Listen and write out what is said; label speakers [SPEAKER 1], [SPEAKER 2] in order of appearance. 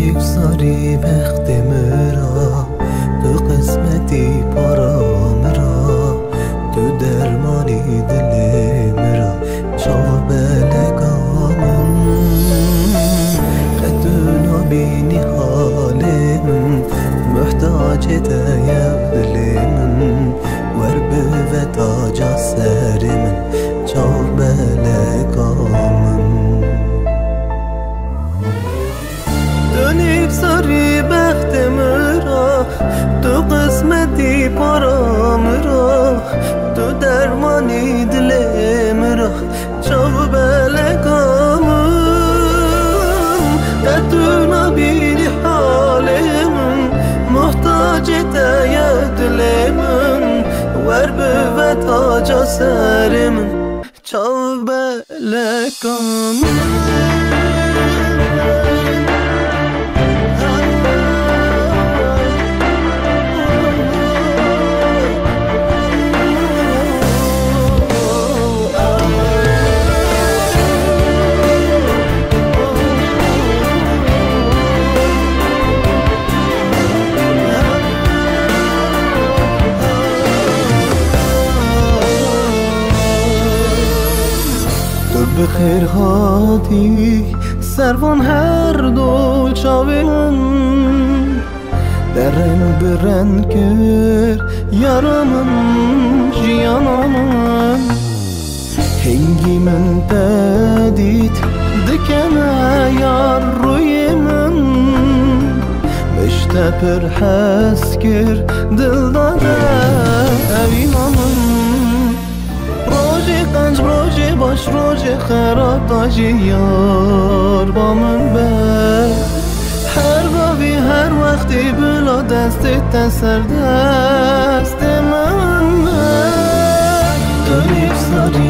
[SPEAKER 1] دونیب ساری وقت مرا تو قسمتی پارام را تو درمانی دل مرا چار بلگامم قدونو بینی حالم محتاج دیب دل من ور به تاج سر من چار بلگامم دونیب ساری بخت مرا تو قسمتی پارام را تو درمانی دل مرا چاو بلگامم تو نبینی حال من محتاج تای دل من ور به تاج سر من چاو بلگامم بخیر هاتی سروان هر دو چاوی من در رنگ برن کر یارمن جیانمن هنگی من دادید دکنه یار روی من مشته پر حس کر دل داده اویمامن قنج روزی باش روزی خراب داشی یار با من بر هر باوی هر وقتی بلا دستت سر دست من دونیب ساری